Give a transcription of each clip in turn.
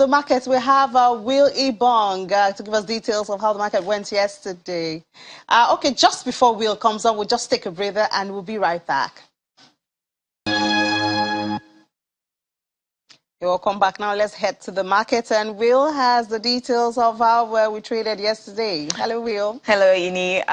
markets, we have Will Ebong to give us details of how the market went yesterday. Okay, just before Will comes on, we'll just take a breather and we'll be right back. You're welcome back. Now let's head to the market, and Will has the details of how we traded yesterday. Hello, Will. Hello, Ini.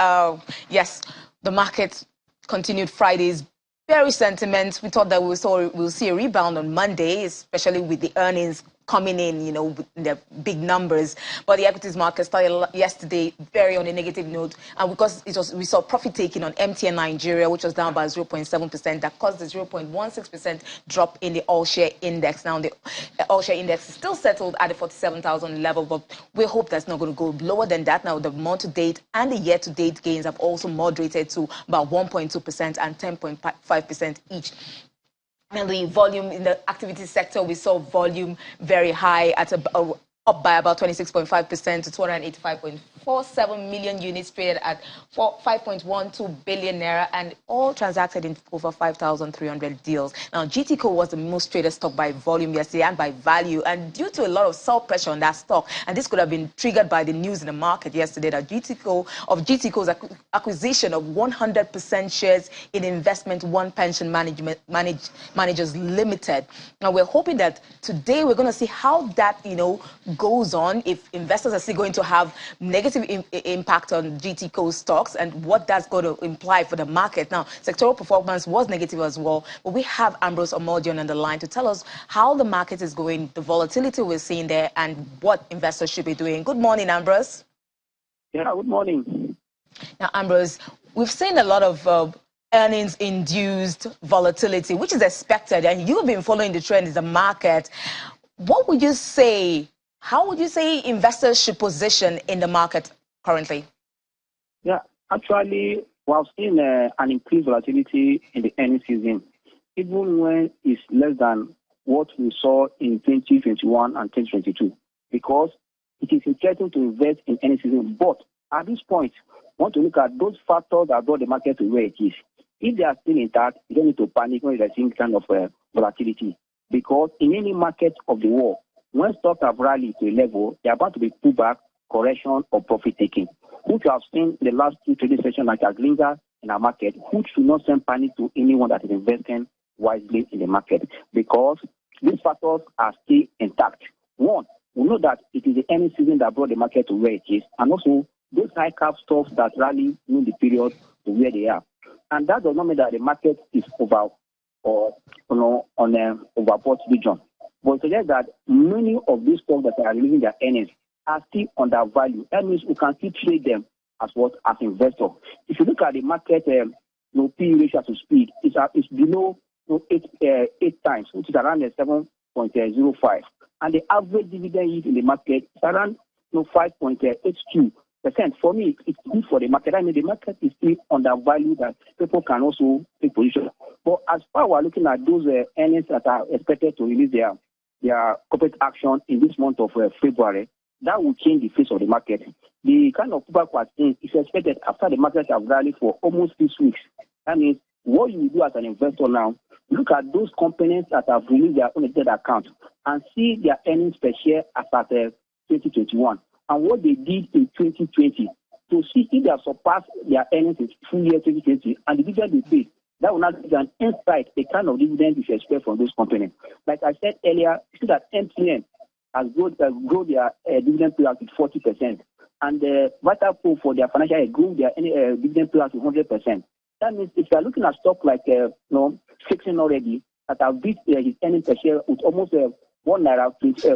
Yes, the market continued Friday's bearish sentiment. We thought that we'll see a rebound on Monday, especially with the earnings coming in, you know, with the big numbers. But the equities market started yesterday very on a negative note, and because we saw profit taking on MTN Nigeria, which was down by 0.7%, that caused the 0.16% drop in the all-share index. Now the all-share index is still settled at the 47,000 level, but we hope that's not going to go lower than that. Now the month-to-date and the year-to-date gains have also moderated to about 1.2% and 10.5% each. And the volume in the activity sector, we saw volume very high at up by about 26.5% to 285.47 million units, traded at 5.12 billion naira, and all transacted in over 5,300 deals. Now, GTCO was the most traded stock by volume yesterday and by value, and due to a lot of sell pressure on that stock, and this could have been triggered by the news in the market yesterday that GTCO's acquisition of 100% shares in Investment One Pension Managers Limited. Now, we're hoping that today we're going to see how that, goes on, if investors are still going to have negative impact on GTCO stocks and what that's going to imply for the market. Now, sectoral performance was negative as well, but we have Ambrose Omodion on the line to tell us how the market is going, the volatility we're seeing there, and what investors should be doing. Good morning, Ambrose. Yeah, good morning. Now, Ambrose, we've seen a lot of earnings-induced volatility, which is expected, and you've been following the trend in the market. What would you say? How would you say investors should position in the market currently? Yeah, actually, we've seen an increased volatility in the earnings season, even when it's less than what we saw in 2021 and 2022, because it is interesting to invest in any season. But at this point, we want to look at those factors that brought the market to where it is. If they are still intact, you don't need to panic when you're seeing kind of volatility, because in any market of the world, when stocks have rallied to a level, they are about to be pullback, correction, or profit taking, which we have seen in the last two trading sessions like a linger in our market, which should not send panic to anyone that is investing wisely in the market, because these factors are still intact. One, we know that it is the earnings season that brought the market to where it is, and also those high cap stocks that rally in the period to where they are. And that does not mean that the market is over or on an overbought region. But suggests that many of these stocks that are releasing their earnings are still undervalued. That means we can still trade them as investors. If you look at the market, P/E ratio to speed, it's below 8 times, which is around 7.05, and the average dividend yield in the market is around 5.82%. For me, it's good for the market. I mean, the market is still undervalued, that people can also take position. But as far as we're looking at those earnings that are expected to release their corporate action in this month of February, that will change the face of the market. The kind of pullback we're seeing is expected after the market have rallied for almost 6 weeks. That means what you will do as an investor now, look at those companies that have released their audited account and see their earnings per share as at 2021 and what they did in 2020 to see if they have surpassed their earnings in full year 2020 and the dividend they paid. That will not give an insight, the kind of dividend you should expect from those companies. Like I said earlier, you see that MTN has grown their dividend payout with 40%, and Vitapro for their financial year grew their dividend payout to 100%. That means if you are looking at stock like Fixing already, that have beat his earnings per share with almost 1 naira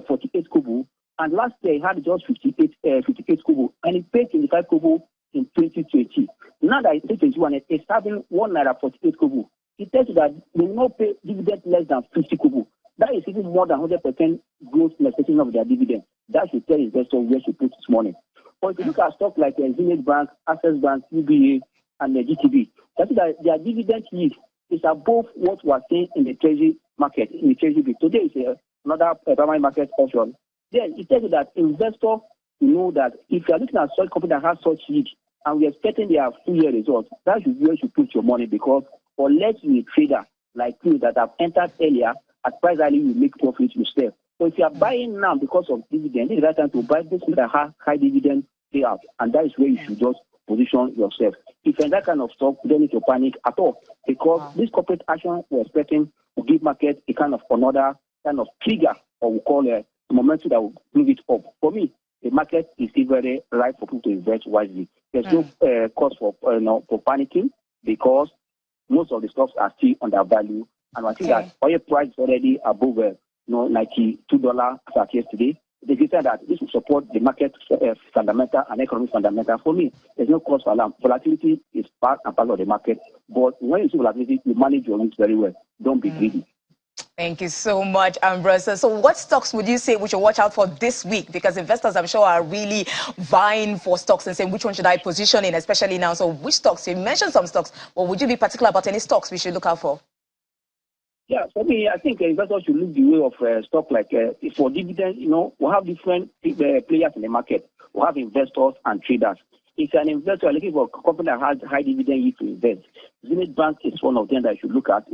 48 kobo, and last year he had just 58 kobo, and he paid 25 kobo in 2020. Now that it's 2021, it's having 1 naira 48 kobo. It tells you that they will not pay dividend less than 50 kobo. That is even more than 100% growth in expectation of their dividend. That should tell investors where to put this money. But if you look at stocks like Zenith Bank, Access Bank, UBA, and GTB, that's that their dividend yield is above what we are seeing in the treasury market, in the treasury bill. Today is another primary market option. Then it tells you that investors know that if you are looking at such company that has such yield and we are expecting their full year results, that should be where you should put your money, because unless you're a trader like you that have entered earlier, at price value you make profit, you sell. So if you are buying now because of dividend, this is the right time to buy this that have high dividend payout, and that is where you should just position yourself. If you're in that kind of stock, you don't need to panic at all, because this corporate action we're expecting will give market a kind of another kind of trigger, or we call a momentum that will move it up. For me, the market is still very right for people to invest wisely. There's no cause for for panicking, because most of the stocks are still undervalued, and I think that oil price is already above $92 as at yesterday. They said that this will support the market fundamental and economic fundamental. For me, there's no cause for alarm. Volatility is part and parcel of the market, but when you see volatility, you manage your risk very well. Don't be greedy. Thank you so much, Ambrose. So what stocks would you say we should watch out for this week? Because investors, I'm sure, are really vying for stocks and saying, which one should I position in, especially now? So which stocks? You mentioned some stocks, but would you be particular about any stocks we should look out for? Yeah, for me, I think investors should look the way of stock like for dividend. We have different players in the market. We have investors and traders. If you're an investor, you're looking for a company that has high dividend yield to invest. Zenith Bank is one of them that you should look at.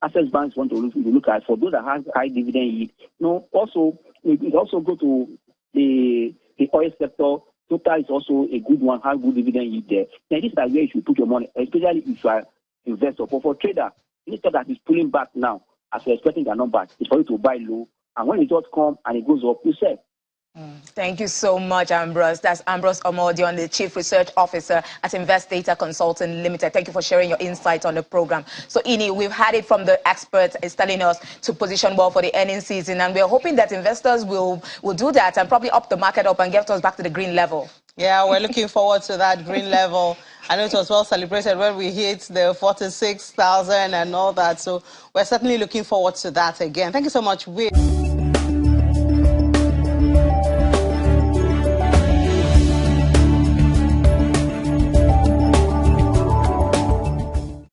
Access Bank is one to look at. For those that have high dividend yield, also it also go to the oil sector. Total is also a good one, have good dividend yield there. Now, this is where you should put your money, especially if you are investor. But for trader, any stock that is pulling back now, as you're expecting the numbers, it's for you to buy low. And when it does come and it goes up, you sell. Thank you so much, Ambrose. That's Ambrose Omodion, the Chief Research Officer at Invest Data Consulting Limited. Thank you for sharing your insights on the program. So, Ini, we've had it from the experts. It's telling us to position well for the earnings season, and we're hoping that investors will do that and probably up the market up and get us back to the green level. Yeah, we're looking forward to that green level. I know it was well celebrated when we hit the 46,000 and all that. So we're certainly looking forward to that again. Thank you so much, Will.